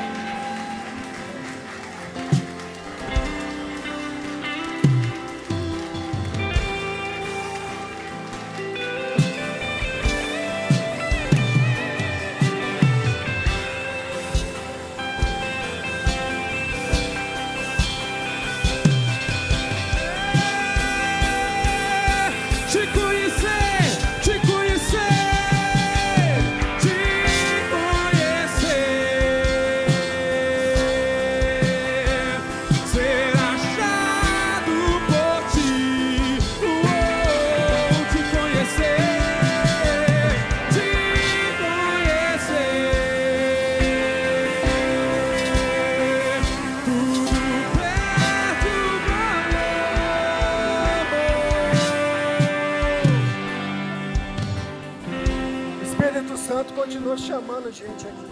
Continua chamando gente aqui.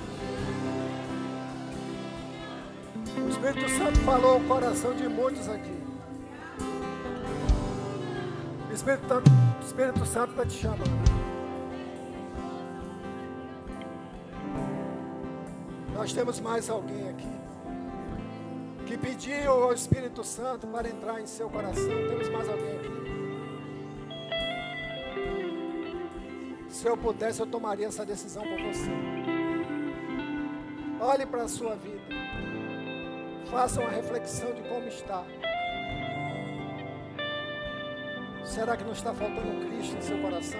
O Espírito Santo falou ao coração de muitos aqui. O Espírito Santo está te chamando. Nós temos mais alguém aqui que pediu ao Espírito Santo para entrar em seu coração. Temos mais alguém aqui? Se eu pudesse, eu tomaria essa decisão por você. Olhe para a sua vida. Faça uma reflexão de como está. Será que não está faltando Cristo em seu coração?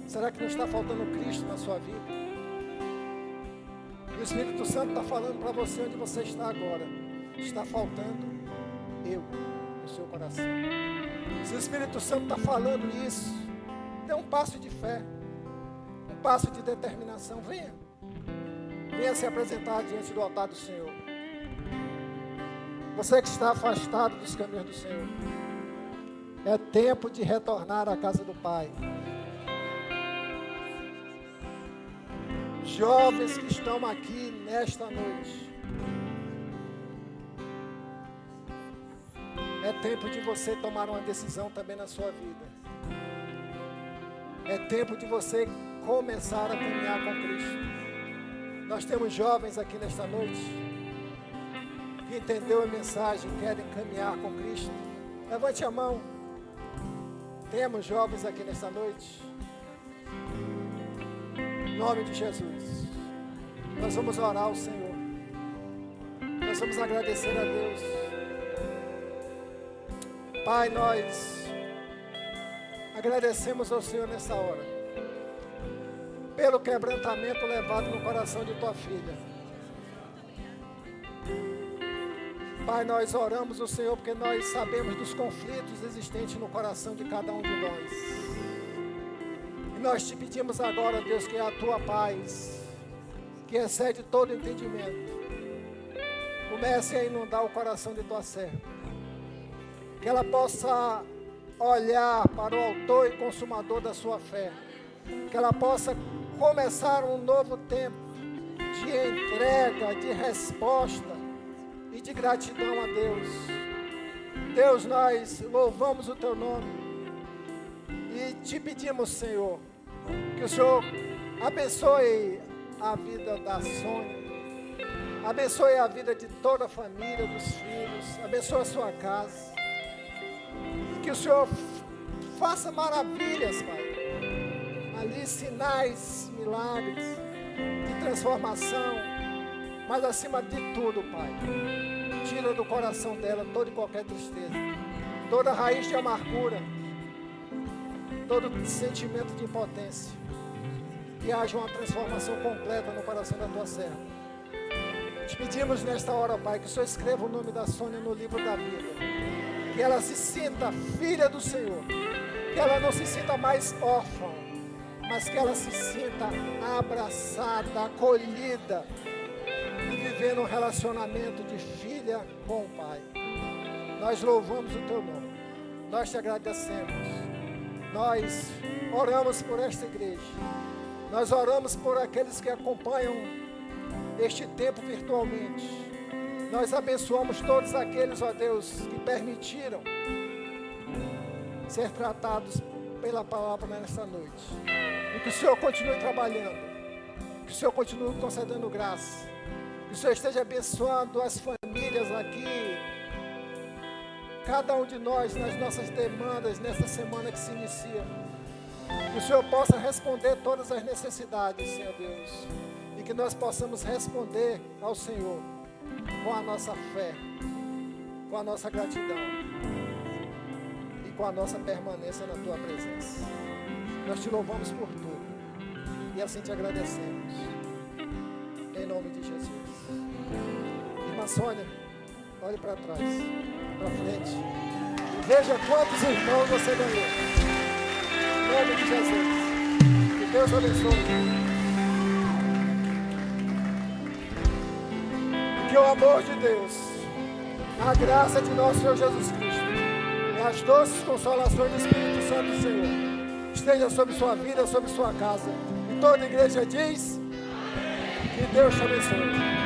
Será que não está faltando Cristo na sua vida? E o Espírito Santo está falando para você onde você está agora. Está faltando eu no seu coração. Se o Espírito Santo está falando isso, dê um passo de fé, um passo de determinação. Venha se apresentar diante do altar do Senhor. Você que está afastado dos caminhos do Senhor, é tempo de retornar à casa do Pai. Jovens que estão aqui nesta noite, é tempo de você tomar uma decisão também na sua vida. É tempo de você começar a caminhar com Cristo. Nós temos jovens aqui nesta noite que entendeu a mensagem e querem caminhar com Cristo. Levante a mão. Temos jovens aqui nesta noite. Em nome de Jesus, nós vamos orar ao Senhor. Nós vamos agradecer a Deus. Pai, nós agradecemos ao Senhor nessa hora, pelo quebrantamento levado no coração de tua filha. Pai, nós oramos ao Senhor porque nós sabemos dos conflitos existentes no coração de cada um de nós. E nós te pedimos agora, Deus, que a tua paz, que excede todo entendimento, comece a inundar o coração de tua serva. Que ela possa olhar para o autor e consumador da sua fé. Que ela possa começar um novo tempo de entrega, de resposta e de gratidão a Deus. Deus, nós louvamos o teu nome e te pedimos, Senhor, que o Senhor abençoe a vida da Sônia, abençoe a vida de toda a família, dos filhos, abençoe a sua casa, e que o Senhor faça maravilhas, Pai, ali sinais, milagres, de transformação, mas acima de tudo, Pai, tira do coração dela toda e qualquer tristeza, toda raiz de amargura, todo sentimento de impotência, que haja uma transformação completa no coração da tua serva. Te pedimos nesta hora, Pai, que o Senhor escreva o nome da Sônia no livro da vida, que ela se sinta filha do Senhor, que ela não se sinta mais órfã, mas que ela se sinta abraçada, acolhida e vivendo um relacionamento de filha com o Pai. Nós louvamos o teu nome, nós te agradecemos, nós oramos por esta igreja, nós oramos por aqueles que acompanham este tempo virtualmente, nós abençoamos todos aqueles, ó Deus, que permitiram ser tratados pela palavra nesta noite. E que o Senhor continue trabalhando, que o Senhor continue concedendo graça, que o Senhor esteja abençoando as famílias aqui, cada um de nós nas nossas demandas nesta semana que se inicia. Que o Senhor possa responder todas as necessidades, Senhor Deus, e que nós possamos responder ao Senhor com a nossa fé, com a nossa gratidão e com a nossa permanência na tua presença. Nós te louvamos por tudo e assim te agradecemos, em nome de Jesus. Irmã Sônia, olhe para trás, para frente, e veja quantos irmãos você ganhou, em nome de Jesus. Que Deus abençoe, e que o amor de Deus, a graça de nosso Senhor Jesus Cristo e as doces consolações do Espírito Santo do Senhor esteja sobre sua vida, sobre sua casa. E toda a igreja diz: que Deus te abençoe.